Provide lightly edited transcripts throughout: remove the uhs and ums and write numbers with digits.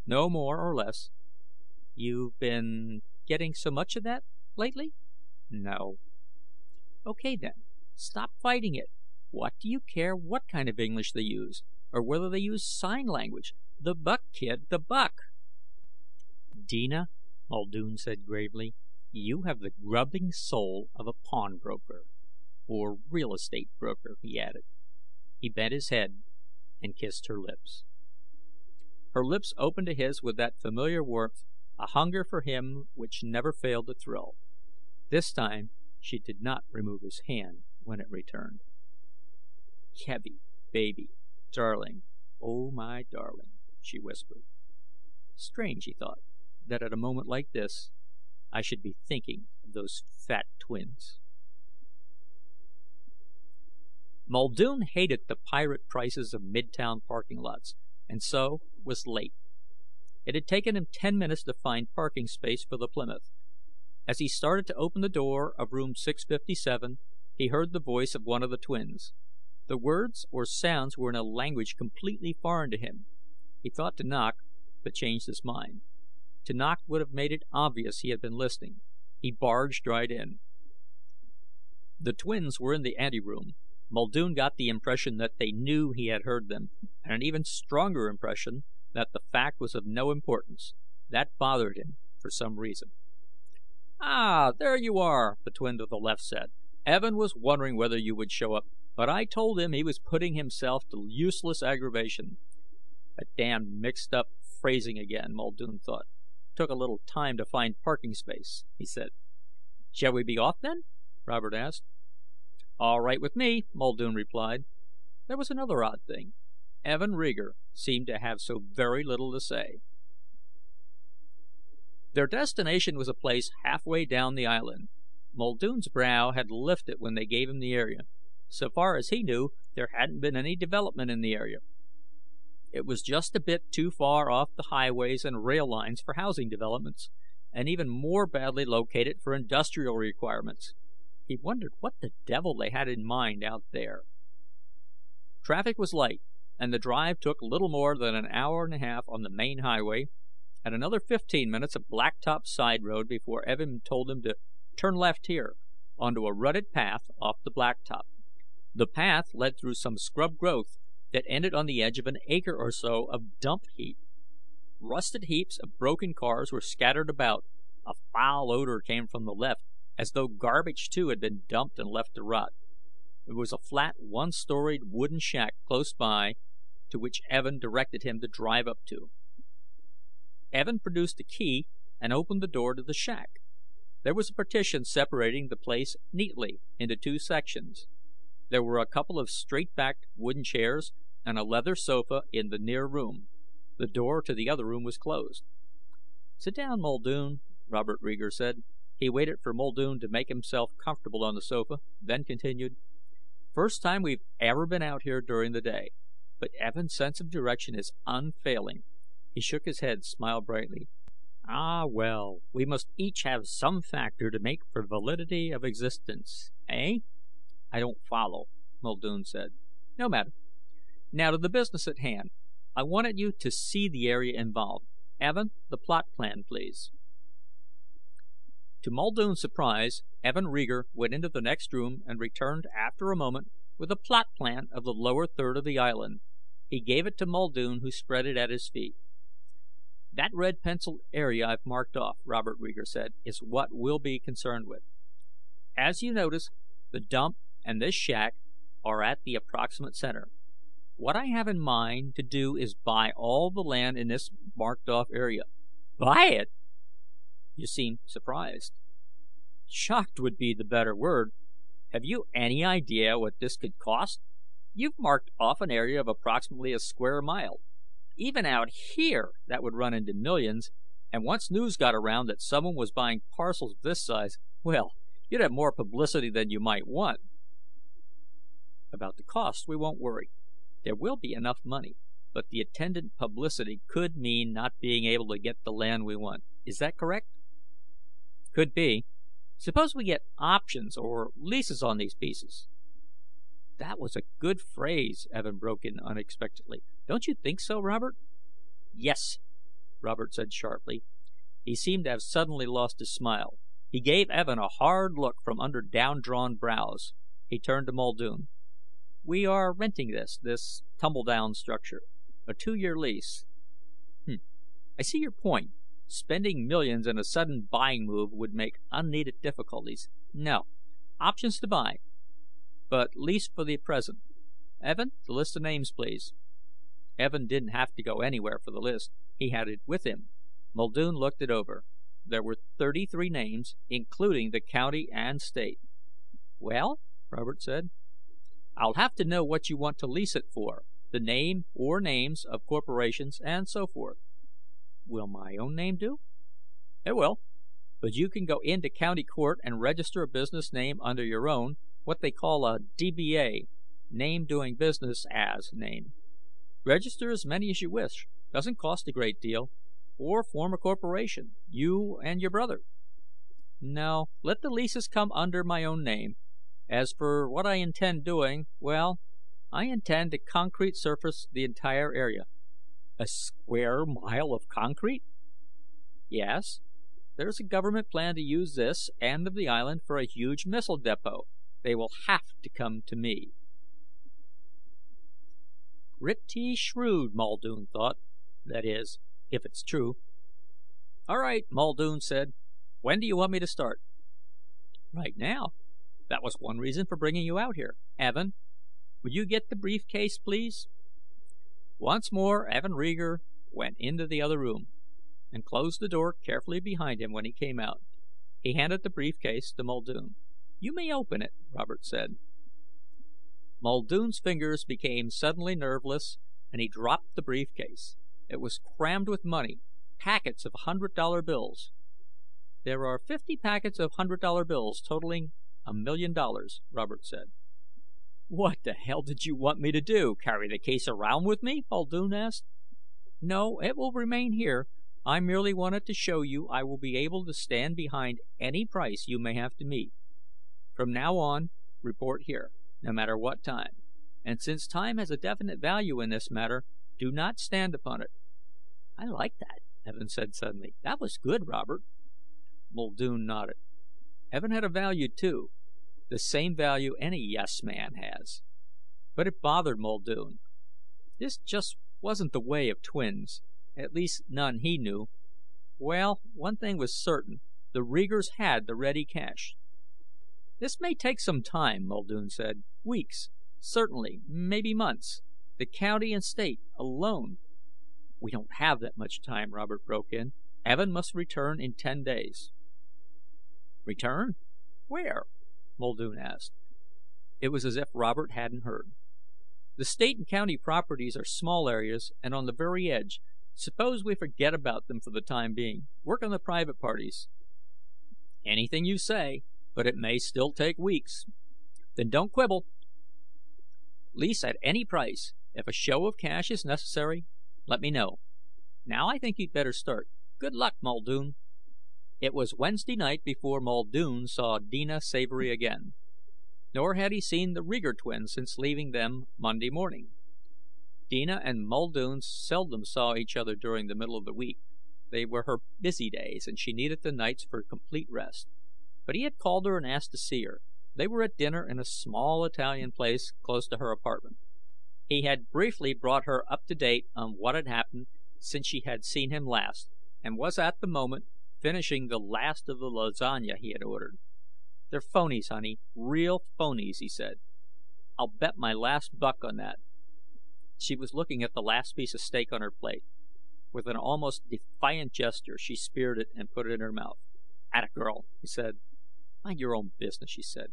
No more or less. You've been getting so much of that lately? No. Okay then. Stop fighting it. What do you care what kind of English they use, or whether they use sign language? The buck, kid, the buck. Dina, Muldoon said gravely, you have the grubbing soul of a pawnbroker. Or real estate broker, he added. He bent his head and kissed her lips. Her lips opened to his with that familiar warmth, a hunger for him which never failed to thrill. This time she did not remove his hand when it returned. Kevie, baby, darling, oh my darling, she whispered. Strange, he thought, that at a moment like this I should be thinking of those fat twins. Muldoon hated the pirate prices of midtown parking lots, and so was late. It had taken him 10 minutes to find parking space for the Plymouth. As he started to open the door of room 657, he heard the voice of one of the twins. The words or sounds were in a language completely foreign to him. He thought to knock, but changed his mind. To knock would have made it obvious he had been listening. He barged right in. The twins were in the anteroom. Muldoon got the impression that they knew he had heard them, and an even stronger impression that the fact was of no importance. That bothered him, for some reason. Ah, there you are, the twin to the left said. Evan was wondering whether you would show up, but I told him he was putting himself to useless aggravation. A damn mixed up phrasing again, Muldoon thought. Took a little time to find parking space, he said. Shall we be off then? Robert asked. All right with me, Muldoon replied. There was another odd thing. Evan Rieger seemed to have so very little to say. Their destination was a place halfway down the island. Muldoon's brow had lifted when they gave him the area. So far as he knew, there hadn't been any development in the area. It was just a bit too far off the highways and rail lines for housing developments, and even more badly located for industrial requirements. He wondered what the devil they had in mind out there. Traffic was light, and the drive took little more than an hour and a half on the main highway, and another 15 minutes of blacktop side road before Evan told him to turn left here, onto a rutted path off the blacktop. The path led through some scrub growth that ended on the edge of an acre or so of dump heap. Rusted heaps of broken cars were scattered about. A foul odor came from the left, as though garbage too had been dumped and left to rot. There was a flat, one-storied wooden shack close by, to which Evan directed him to drive up to. Evan produced a key and opened the door to the shack. There was a partition separating the place neatly into two sections. There were a couple of straight-backed wooden chairs and a leather sofa in the near room. The door to the other room was closed. Sit down, Muldoon, Robert Rieger said. He waited for Muldoon to make himself comfortable on the sofa, then continued. First time we've ever been out here during the day, but Evan's sense of direction is unfailing. He shook his head, smiled brightly. Ah, well, we must each have some factor to make for validity of existence, eh? I don't follow, Muldoon said. No matter. Now to the business at hand. I wanted you to see the area involved. Evan, the plot plan, please. To Muldoon's surprise, Evan Rieger went into the next room and returned after a moment with a plot plan of the lower third of the island. He gave it to Muldoon, who spread it at his feet. That red penciled area I've marked off, Robert Rieger said, is what we'll be concerned with. As you notice, the dump and this shack are at the approximate center. What I have in mind to do is buy all the land in this marked off area. Buy it? You seem surprised. Shocked would be the better word. Have you any idea what this could cost? You've marked off an area of approximately a square mile. Even out here, that would run into millions, and once news got around that someone was buying parcels this size, well, you'd have more publicity than you might want. About the cost, we won't worry. There will be enough money, but the attendant publicity could mean not being able to get the land we want. Is that correct? Could be. Suppose we get options or leases on these pieces. That was a good phrase, Evan broke in unexpectedly. Don't you think so, Robert? Yes. Robert said sharply. He seemed to have suddenly lost his smile. He gave Evan a hard look from under down-drawn brows. He turned to Muldoon. "We are renting this tumble-down structure. A 2-year lease." "I see your point. Spending millions in a sudden buying move would make unneeded difficulties. No. Options to buy, but lease for the present. Evan, the list of names, please." Evan didn't have to go anywhere for the list. He had it with him. Muldoon looked it over. There were 33 names, including the county and state. "Well?" Robert said. "I'll have to know what you want to lease it for, the name or names of corporations, and so forth." "Will my own name do?" "It will. But you can go into county court and register a business name under your own, what they call a DBA, name doing business as name. Register as many as you wish. Doesn't cost a great deal. Or form a corporation, you and your brother." "No, let the leases come under my own name. As for what I intend doing, well, I intend to concrete surface the entire area." "A square mile of concrete?" "Yes. There's a government plan to use this end of the island for a huge missile depot. They will have to come to me." Pretty shrewd, Muldoon thought. That is, if it's true. "All right," Muldoon said. "When do you want me to start?" "Right now. That was one reason for bringing you out here. Evan, would you get the briefcase, please?" Once more, Evan Rieger went into the other room, and closed the door carefully behind him when he came out. He handed the briefcase to Muldoon. "You may open it," Robert said. Muldoon's fingers became suddenly nerveless, and he dropped the briefcase. It was crammed with money, packets of $100 bills. "There are 50 packets of $100 bills, totaling $1 million, Robert said. "What the hell did you want me to do? Carry the case around with me?" Muldoon asked. "No, it will remain here. I merely wanted to show you I will be able to stand behind any price you may have to meet. From now on, report here, no matter what time. And since time has a definite value in this matter, do not stand upon it." "I like that," Evan said suddenly. "That was good, Robert." Muldoon nodded. Evan had a value, too. The same value any yes man has. But it bothered Muldoon. This just wasn't the way of twins. At least none he knew. Well, one thing was certain. The Riegers had the ready cash. "This may take some time," Muldoon said. "Weeks. Certainly. Maybe months. The county and state alone." "We don't have that much time," Robert broke in. "Evan must return in 10 days." "Return? Where?" Muldoon asked. It was as if Robert hadn't heard. "The state and county properties are small areas and on the very edge. Suppose we forget about them for the time being. Work on the private parties." "Anything you say, but it may still take weeks." "Then don't quibble. Lease at any price. If a show of cash is necessary, let me know. Now I think you'd better start. Good luck, Muldoon." It was Wednesday night before Muldoon saw Deena Savory again. Nor had he seen the Rieger twins since leaving them Monday morning. Deena and Muldoon seldom saw each other during the middle of the week. They were her busy days, and she needed the nights for complete rest. But he had called her and asked to see her. They were at dinner in a small Italian place close to her apartment. He had briefly brought her up to date on what had happened since she had seen him last, and was at the moment finishing the last of the lasagna he had ordered. "They're phonies, honey. Real phonies," he said. "I'll bet my last buck on that." She was looking at the last piece of steak on her plate. With an almost defiant gesture, she speared it and put it in her mouth. "Atta girl," he said. "Mind your own business," she said.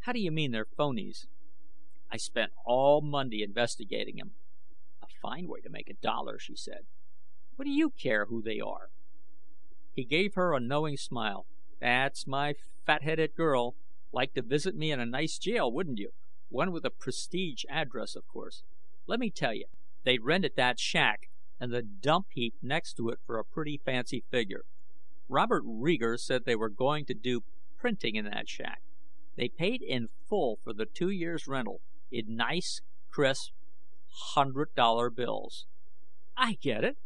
"How do you mean they're phonies?" "I spent all Monday investigating 'em." "A fine way to make $1," she said. "What do you care who they are?" He gave her a knowing smile. "That's my fat-headed girl. Like to visit me in a nice jail, wouldn't you? One with a prestige address, of course. Let me tell you, they rented that shack and the dump heap next to it for a pretty fancy figure. Robert Rieger said they were going to do printing in that shack. They paid in full for the 2 years' rental, in nice, crisp $100 bills." "I get it.